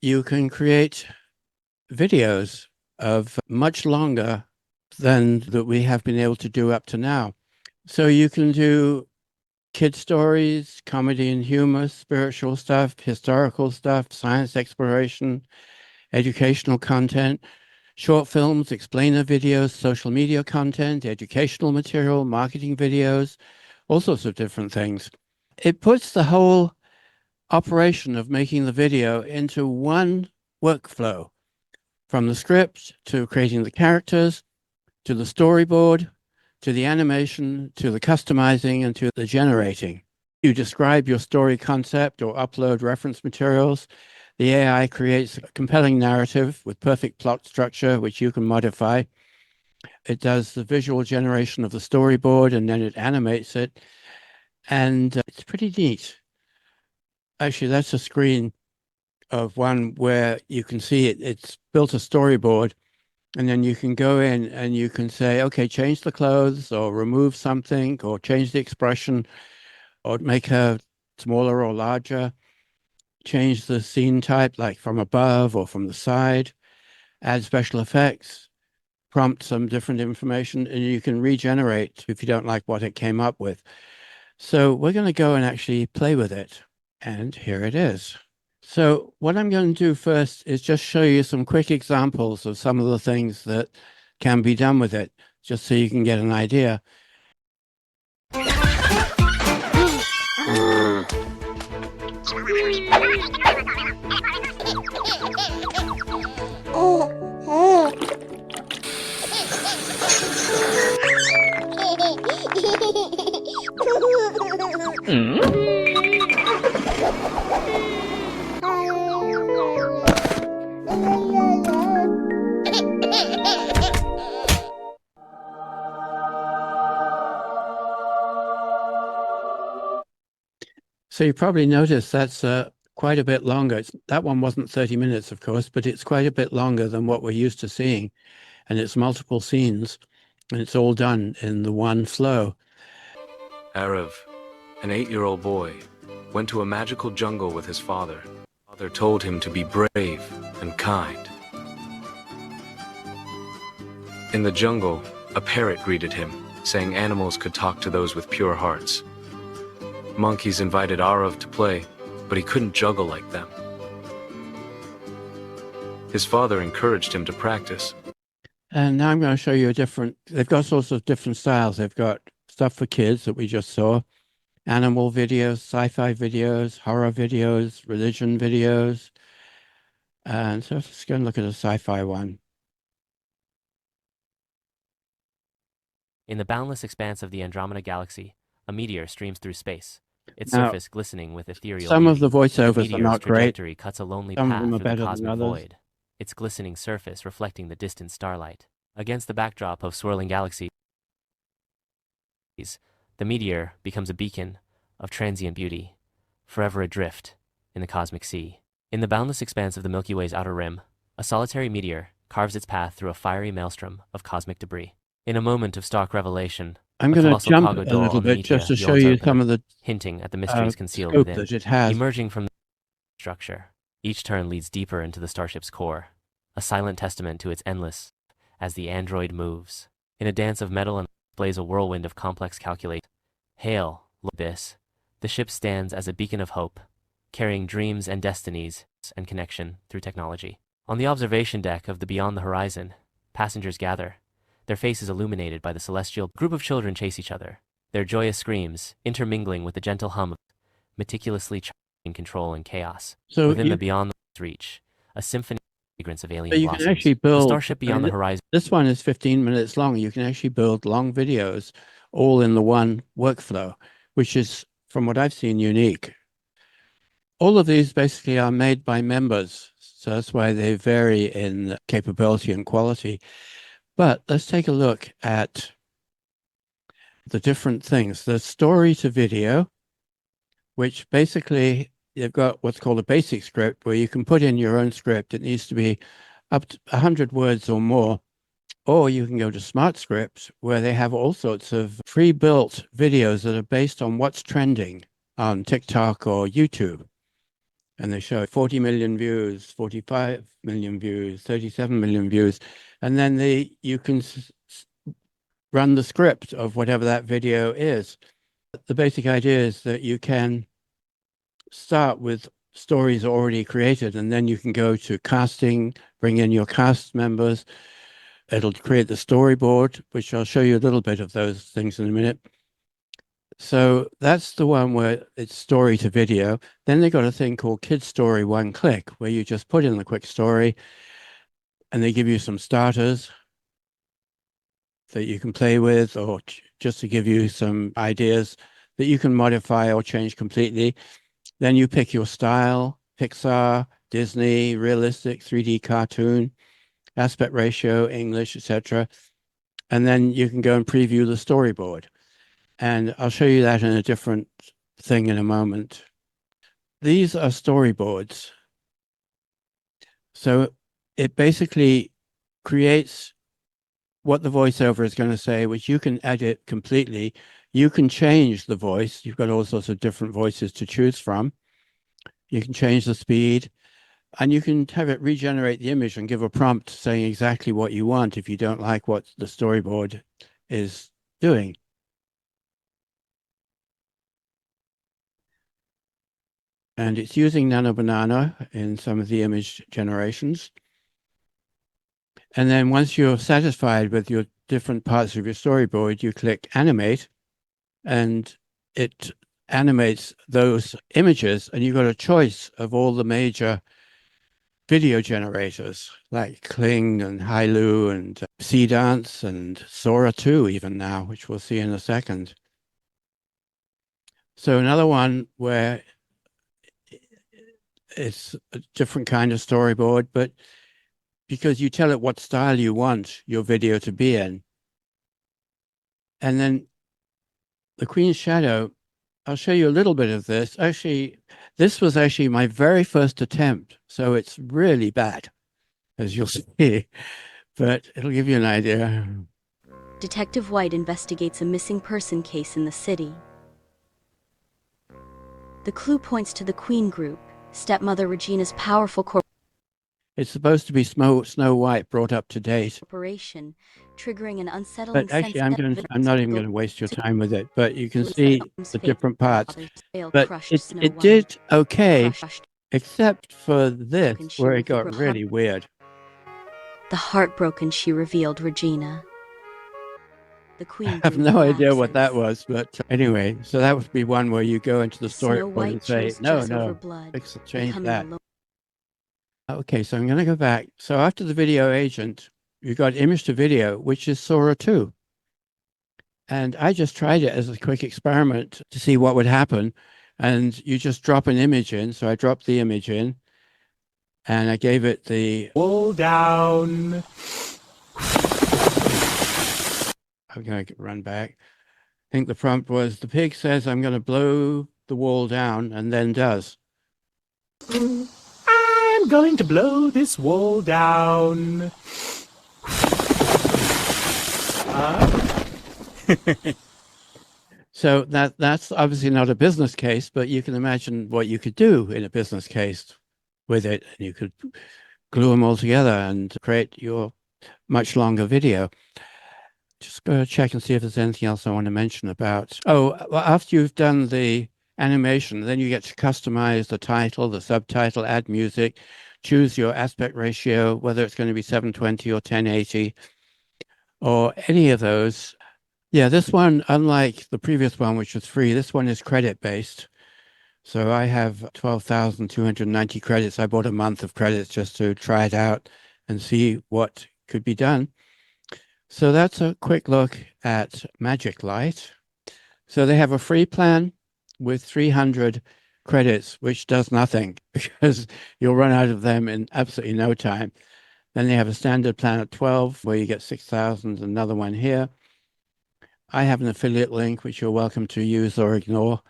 you can create videos of much longer than that we have been able to do up to now. So you can do kid stories, comedy and humor, spiritual stuff, historical stuff, science exploration, educational content, short films, explainer videos, social media content, educational material, marketing videos, all sorts of different things. It puts the whole operation of making the video into one workflow, from the script to creating the characters, to the storyboard, to the animation, to the customizing, and to the generating. You describe your story concept or upload reference materials. The AI creates a compelling narrative with perfect plot structure, which you can modify. It does the visual generation of the storyboard, and then it animates it. And it's pretty neat. Actually, that's a screen of one where you can see it. It's built a storyboard, and then you can go in and you can say, okay, change the clothes or remove something or change the expression or make her smaller or larger, change the scene type, like from above or from the side, add special effects, prompt some different information, and you can regenerate if you don't like what it came up with. So we're going to go and actually play with it. And here it is. So what I'm going to do first is just show you some quick examples of some of the things that can be done with it, just so you can get an idea. So you probably noticed that's quite a bit longer. That one wasn't 30 minutes, of course, but it's quite a bit longer than what we're used to seeing. And it's multiple scenes, and it's all done in the one flow. Arav, an 8-year-old boy, went to a magical jungle with his father. His father told him to be brave and kind. In the jungle, a parrot greeted him, saying animals could talk to those with pure hearts. Monkeys invited Arav to play, but he couldn't juggle like them. His father encouraged him to practice. And now I'm going to show you they've got sorts of different styles. They've got stuff for kids that we just saw, animal videos, sci-fi videos, horror videos, religion videos. And so let's go and look at a sci-fi one. In the boundless expanse of the Andromeda Galaxy, a meteor streams through space, its Now, surface glistening with ethereal some of beauty. the voiceovers are meteor's not great. trajectory cuts a lonely Some of path them are through the better than cosmic others. void, its glistening surface reflecting the distant starlight. Against the backdrop of swirling galaxies, the meteor becomes a beacon of transient beauty, forever adrift in the cosmic sea. In the boundless expanse of the Milky Way's outer rim, a solitary meteor carves its path through a fiery maelstrom of cosmic debris. In a moment of stark revelation, I'm going to jump a little bit just to show you some of the hinting at the mysteries concealed scope within. that it has. Emerging from the structure, each turn leads deeper into the starship's core, a silent testament to its endless as the android moves. In a dance of metal and displays a whirlwind of complex calculate. Hail, abyss. The ship stands as a beacon of hope, carrying dreams and destinies and connection through technology. On the observation deck of the Beyond the Horizon, passengers gather, their faces illuminated by the celestial. Group of children chase each other, their joyous screams intermingling with the gentle hum of meticulously charting control and chaos. So within the Beyond the Reach, a symphony of fragrance of alien so you blossoms. can actually build the starship Beyond the Horizon. This one is 15 minutes long. You can actually build long videos all in the one workflow, which is, from what I've seen, unique. All of these basically are made by members, so that's why they vary in capability and quality. But let's take a look at the different things. The story to video, which basically you've got what's called a basic script where you can put in your own script. It needs to be up to 100 words or more. Or you can go to Smart Scripts where they have all sorts of pre-built videos that are based on what's trending on TikTok or YouTube. and they show 40 million views, 45 million views, 37 million views, and then you can run the script of whatever that video is. The basic idea is that you can start with stories already created, and then you can go to casting, bring in your cast members. It'll create the storyboard, which I'll show you a little bit of those things in a minute. So that's the one where it's story to video. Then they got a thing called Kid Story One Click, where you just put in the quick story and they give you some starters that you can play with, or just to give you some ideas that you can modify or change completely. Then you pick your style, Pixar, Disney, realistic, 3D cartoon, aspect ratio, English, etc. And then you can go and preview the storyboard. And I'll show you that in a different thing in a moment. These are storyboards. So it basically creates what the voiceover is going to say, which you can edit completely. You can change the voice. You've got all sorts of different voices to choose from. You can change the speed, and you can have it regenerate the image and give a prompt saying exactly what you want if you don't like what the storyboard is doing. And it's using Nano Banana in some of the image generations. And then once you're satisfied with your different parts of your storyboard, you click Animate, and it animates those images, and you've got a choice of all the major video generators like Kling and Hailu and Seedance and Sora 2 even now, which we'll see in a second. So another one where it's a different kind of storyboard, but because you tell it what style you want your video to be in. And then the Queen's Shadow, I'll show you a little bit of this. Actually, this was actually my very first attempt, so it's really bad, as you'll see, but it'll give you an idea. Detective White investigates a missing person case in the city. The clue points to the Queen Group, stepmother Regina's powerful It's supposed to be Snow White brought up to date. corporation, triggering an unsettling But actually, sense I'm not even going to waste your time with it, but you can see the different parts. But it did okay, except for this, where it got really weird. The heartbroken, she revealed Regina. The Queen I have Group no idea what that collapses. was, but anyway, so that would be one where you go into the Snow storyboard White and say, chose no, Jess over no, blood, change becoming that. alone. Okay, so I'm going to go back. So after the video agent, you got image to video, which is Sora 2. And I just tried it as a quick experiment to see what would happen. And you just drop an image in. So I dropped the image in and I gave it the Wall down. I'm going to run back. I think the prompt was the pig says I'm going to blow the wall down and then does. I'm going to blow this wall down. So that's obviously not a business case, but you can imagine what you could do in a business case with it. And you could glue them all together and create your much longer video. Just go check and see if there's anything else I want to mention about. Oh, well, after you've done the animation, then you get to customize the title, the subtitle, add music, choose your aspect ratio, whether it's going to be 720 or 1080 or any of those. Yeah, this one, unlike the previous one, which was free, this one is credit-based. So I have 12,290 credits. I bought a month of credits just to try it out and see what could be done. So that's a quick look at MagicLight. So they have a free plan with 300 credits, which does nothing because you'll run out of them in absolutely no time. Then they have a standard plan at 12 where you get 6,000, another one here. I have an affiliate link, which you're welcome to use or ignore.